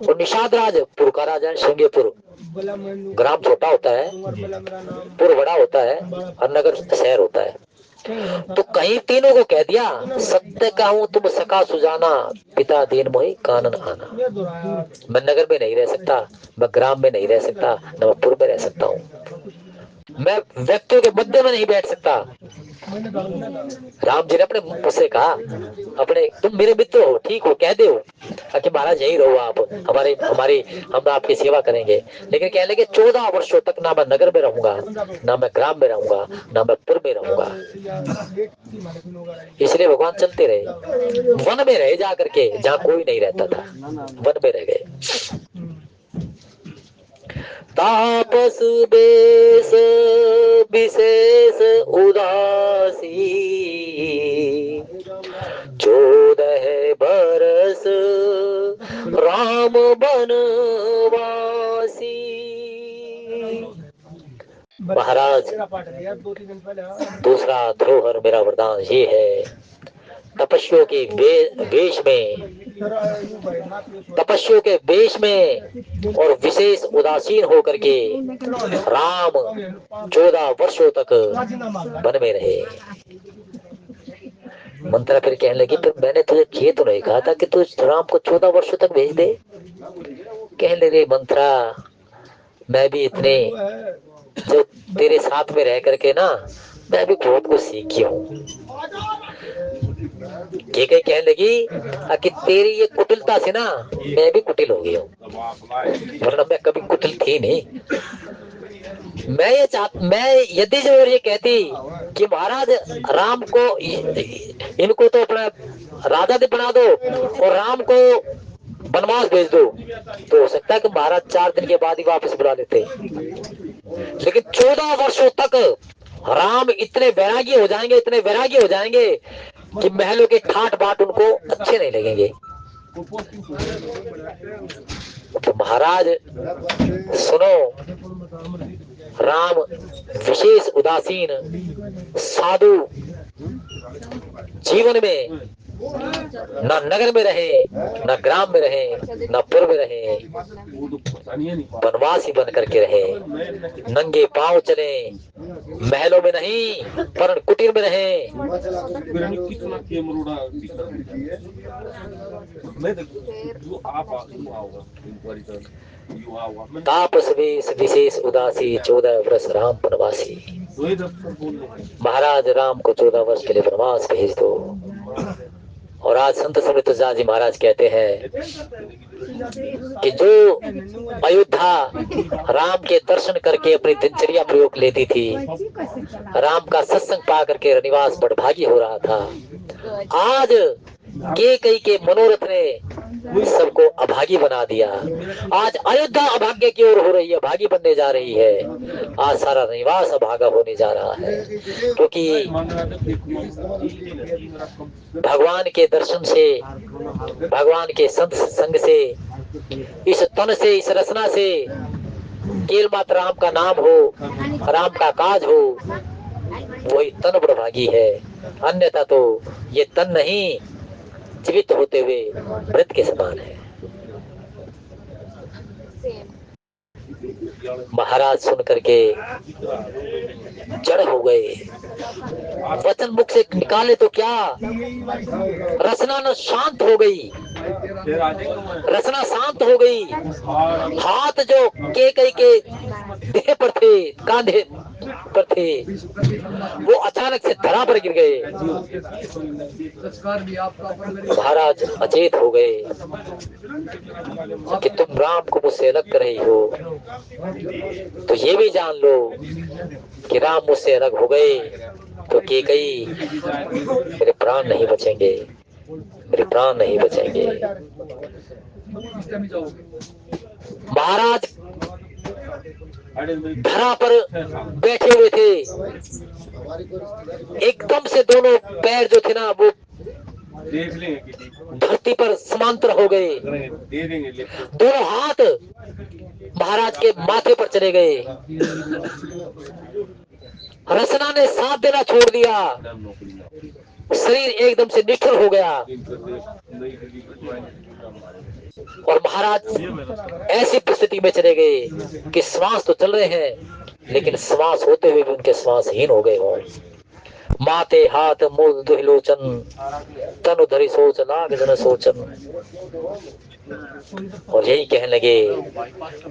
और निषाद राज पुर का राजा है। श्रृंगेपुर ग्राम छोटा होता है, पुर बड़ा होता है, और नगर शहर होता है। तो कहीं तीनों को कह दिया, सत्य कहूं तुम सखा सुजाना, पिता दीन मोहि कानन आना। मैं नगर में नहीं रह सकता, मैं ग्राम में नहीं रह सकता, न मैं पुर में रह सकता हूँ, मैं व्यक्तियों के मध्य में नहीं बैठ सकता। राम जी ने अपने मुंह से कहा, अपने तुम मेरे मित्र हो, ठीक हो, कह दे कि महाराज यही रहो आप, हमारे हमारी हम आपकी सेवा करेंगे। लेकिन कह लगे 14 वर्षों तक ना मैं नगर में रहूंगा, ना मैं ग्राम में रहूंगा, ना मैं पुर में रहूंगा। इसलिए भगवान चलते रहे, वन में रहे जा करके, जहाँ कोई नहीं रहता था, वन में रह गए। तापस बेस विशेष उदासी, 14 बरस राम बनवासी। महाराज दूसरा धरोहर मेरा वरदान ये है, तपस्वियों के वेश में, तपस्वियों के वेश में और विशेष उदासीन होकर के राम 14 वर्षों तक वन में रहे। मंत्रा फिर कहने लगी, फिर मैंने तुझे ये तो नहीं कहा था कि तू राम को 14 वर्षों तक भेज दे। कहने लगे, मंत्रा मैं भी इतने जो तेरे साथ में रह करके ना, मैं भी बहुत कुछ सीखी हूँ। कहने लगी कि तेरी ये कुटिलता से ना मैं भी कुटिल हो गई हूँ, वरना मैं कभी कुटिल थी नहीं। मैं यदि जो ये कहती कि महाराज राम को इनको तो अपना राजा दे बना दो और राम को वनवास भेज दो, तो हो सकता है कि महाराज 4 दिन के बाद ही वापस बुला लेते। लेकिन 14 वर्षों तक राम इतने वैरागी हो जाएंगे, इतने वैरागी हो जाएंगे कि महलों के ठाट बाट उनको अच्छे नहीं लगेंगे। तो महाराज सुनो, राम विशेष उदासीन साधु जीवन में न नगर में रहे, न ग्राम में रहे, न पुर में रहे, वनवासी बन करके रहे, नंगे पांव चले, महलों में नहीं पर कुटीर में रहे। तापस विशेष उदासी 14 वर्ष राम वनवासी। महाराज राम को 14 वर्ष के लिए वनवास भेज दो। और आज संत समृत तुलसीदास जी महाराज कहते हैं कि जो अयोध्या राम के दर्शन करके अपनी दिनचर्या प्रयोग लेती थी, राम का सत्संग पा करके निवास बड़भागी हो रहा था, आज कई के मनोरथ ने सबको अभागी बना दिया। आज अयोध्या अभाग्य की ओर हो रही है, भागी बनने जा रही है। आज सारा निवास अभागा होने जा रहा है, क्योंकि भगवान के दर्शन से, भगवान के संत संग से, इस तन से, इस रचना से केवल मात्र राम का नाम हो, राम का काज हो, वही तन बड़भागी है। अन्यथा तो ये तन नहीं, जीवित होते हुए मृत के समान है। महाराज सुन करके जड़ हो गए, वचन मुख से निकाले तो क्या, रचना न शांत हो गई, रचना शांत हो गई। हाथ जो कई के देह पर थे, कांधे पर थे, वो अचानक से धरा पर गिर गए। महाराज अचेत हो गए कि तुम राम को मुझसे अलग कर रही हो, तो ये भी जान लो कि राम मुझसे अलग हो गए तो कई मेरे प्राण नहीं बचेंगे, मेरे प्राण नहीं बचेंगे। महाराज धरा पर बैठे हुए थे, एकदम से दोनों पैर जो थे ना वो देख लेंगे किसी धरती पर समांतर हो गए। दे देंगे लिख दोनों हाथ महाराज के माथे पर चले गए। रसना ने साथ देना छोड़ दिया। शरीर एकदम से निष्ठुर हो गया और महाराज ऐसी परिस्थिति में चले गए कि श्वास तो चल रहे हैं लेकिन श्वास होते हुए भी उनके श्वासहीन हो गए हो। माते हाथ मूल दुहिलोचन तनु धरि सोच लाग जन सोचन। और यही कहने लगे,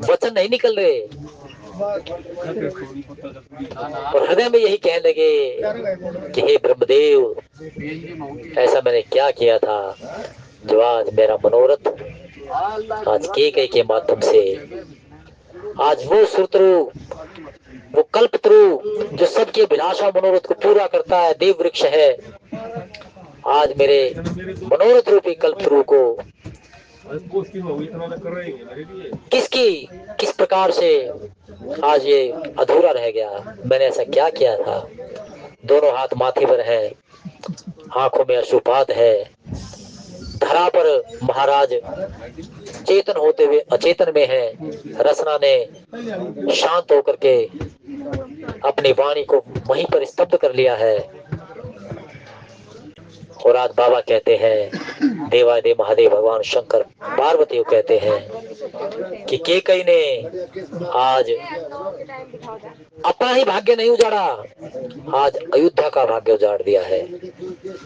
वचन नहीं निकल रहे और हृदय में यही कहने लगे कि हे ब्रह्मदेव, ऐसा मैंने क्या किया था जो आज मेरा मनोरथ आज केकई के माध्यम से, आज वो सूत्रु, वो कल्पत्रु जो सबके अभिलाषा मनोरथ को पूरा करता है, देव वृक्ष है, आज मेरे मनोरथ रूपी कल्पत्रु को किसकी किस प्रकार से आज ये अधूरा रह गया। मैंने ऐसा क्या किया था। दोनों हाथ माथे पर है, आंखों में अश्रुपात है। धरा पर महाराज चेतन होते हुए अचेतन में है। रसना ने शांत होकर के अपनी वाणी को वहीं पर स्तब्ध कर लिया है। और आज बाबा कहते हैं, देवादेव महादेव भगवान शंकर पार्वती को कहते हैं कि केकई ने आज अपना ही भाग्य नहीं उजाड़ा, आज अयोध्या का भाग्य उजाड़ दिया है,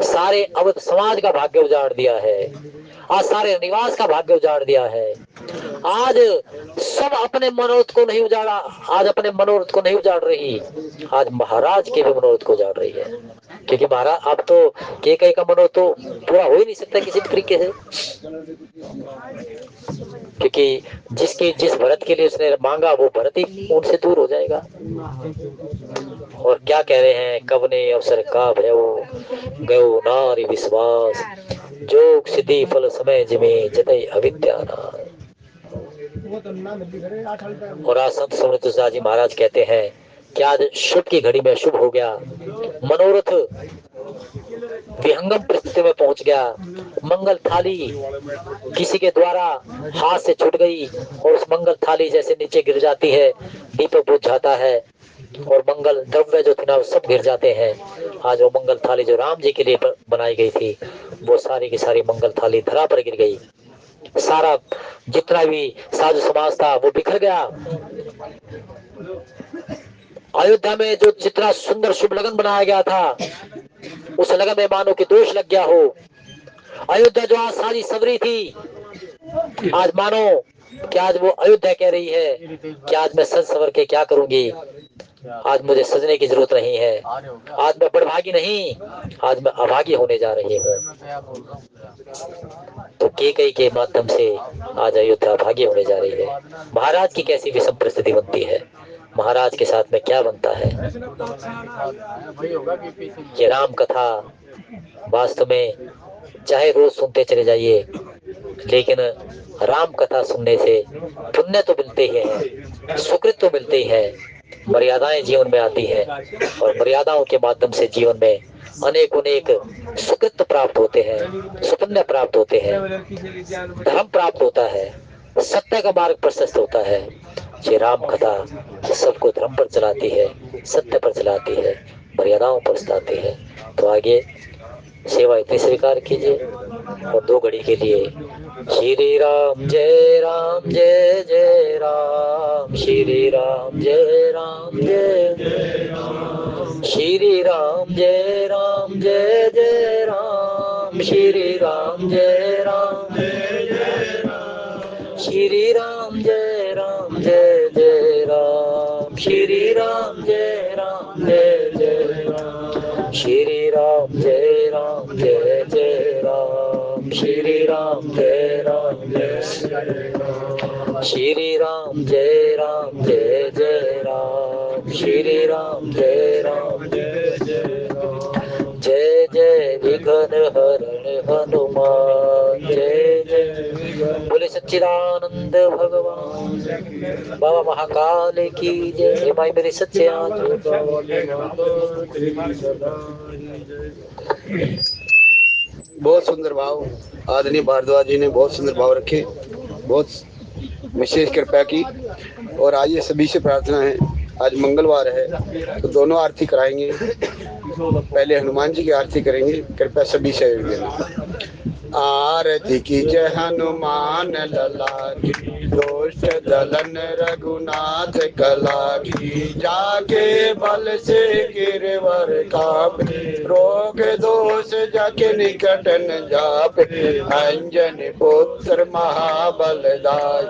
सारे अवध समाज का भाग्य उजाड़ दिया है, आज सारे निवास का भाग्य उजाड़ दिया है। आज सब अपने मनोरथ को नहीं उजाड़ा, आज अपने मनोरथ को नहीं उजाड़ रही, आज महाराज के भी मनोरथ को उजाड़ रही है। क्योंकि महाराज अब तो केकई का मनोरथ तो पूरा हो ही नहीं सकता किसी भी तरीके से, क्योंकि जिसके जिस भरत के लिए उसने मांगा वो भरत ही उनसे दूर हो जाएगा। और क्या कह रहे हैं, कवने अवसर का भयो गयो नारी विश्वास, जोग सिद्धि फल समय जिमे जतई अविद्या नाय। और आज संत स्वामी तुलसीदास जी महाराज कहते हैं कि आज शुभ की घड़ी में शुभ हो गया, मनोरथ विहंगम परिस्थिति में पहुंच गया। मंगल थाली किसी के द्वारा हाथ से छूट गई और उस मंगल थाली जैसे नीचे गिर जाती है, दीपक बुझ जाता है और मंगल द्रव्य जो थे ना वो सब गिर जाते हैं। आज वो मंगल थाली जो राम जी के लिए बनाई गई थी, वो सारी की सारी मंगल थाली धरा पर गिर गई। सारा जितना भी साधु समाज था वो बिखर गया। अयोध्या में जो जितना सुंदर शुभ लगन बनाया गया था, उस लगन में मानो कि दोष लग गया हो। अयोध्या जो आज सारी सवरी थी, आज मानो कि आज वो अयोध्या कह रही है कि आज मैं सज सवर के क्या करूंगी, आज मुझे सजने की जरूरत नहीं है, आज मैं बड़भागी नहीं, आज मैं अभागी होने जा रही हूँ। तो केकई के माध्यम से आज अयोध्या भागी होने जा रही है। महाराज की कैसी विषम परिस्थिति बनती है, महाराज के साथ में क्या बनता है। ये राम कथा वास्तव में चाहे रोज सुनते चले जाइए, लेकिन राम कथा सुनने से पुण्य तो मिलते ही है, सुकृत तो मिलते ही है, मर्यादाएं जीवन में आती है और मर्यादाओं के माध्यम से जीवन में अनेक अनेक सुकृत प्राप्त होते हैं, सुपुण्य प्राप्त होते हैं, धर्म प्राप्त होता है, सत्य का मार्ग प्रशस्त होता है। ये राम कथा सबको धर्म पर चलाती है, सत्य पर चलाती है, मर्यादाओं पर चलाती है। तो आगे सेवा इतनी स्वीकार कीजिए और 2 घड़ी के लिए श्री राम जय राम जय जय राम, श्री राम जय राम जय जय राम, श्री राम जय राम जय जय राम, श्री राम जय राम जय जय राम, श्री राम जय राम जय जय राम, श्री राम जय राम जय जय राम, श्री राम जय राम जय जय राम, श्री राम जय राम जय जय राम, श्री राम जय राम जय जय राम, श्री राम जय राम जय जय राम। जय जय विघ्न हरण हनुमान, जय जय बोले सच्चिदानंद भगवान बाबा महाकाल की जय। भाई मेरे सच्चे आंसू बहुत सुंदर भाव आदरणीय भारद्वाज जी ने बहुत सुंदर भाव रखे, बहुत विशेष कृपया की। और आज ये सभी से प्रार्थना है, आज मंगलवार है तो दोनों आरती कराएंगे। पहले हनुमान जी की आरती करेंगे, कृपया सभी सहयोग देना। आरती की जय हनुमान लला की, दोष दलन रघुनाथ कला की, जाके बल से गिरवर कापे, रोग दोष जाके निकट न जापे, अंजन पुत्र महाबलदाई,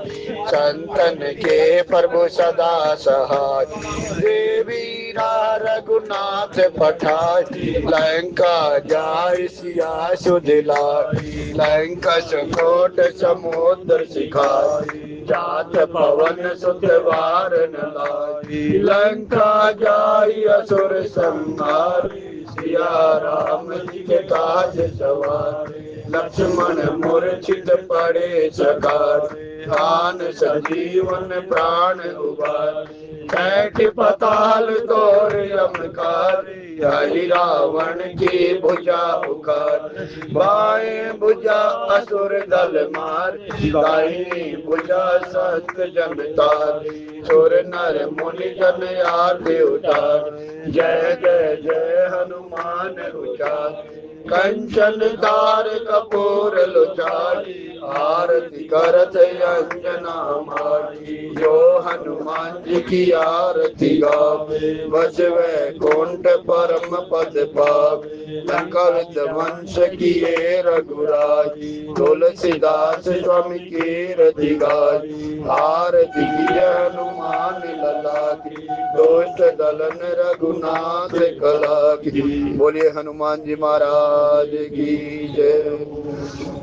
संतन के प्रभु सदा सहाय, देवीरा रघुनाथ पठाई, लंका जाय सिया सुदिलाय, लंका सकोट समुद्र सिखाई, जात पवन सुत वार न लागी, लंका जाय असुर संहारी, सिया राम जी के काज सवारे, लक्ष्मण मूर्छित पड़े सकारे, आन सजीवन प्राण उबारे, कैट पताल तोर यमकारी, हरि रावण की भुजा उखार, बाएं भुजा असुर दल मार, दाहिनी भुजा संत जन तार, सुर नर मुनि जन आरती उतार, जय जय जय हनुमान उचार, कंचन तार कपूर लुचारी, आरती करत अंजना मारी, जो हनुमान जी की आरती गावे, बस वैकुंठ परम पद पावे, लंका विध्वंस किए रघुराई, तुलसीदास स्वामी की रति गाई, आरती की हनुमान लला की, दोष दलन रघुनाथ कला की। बोलिए हनुमान जी महाराज की जय।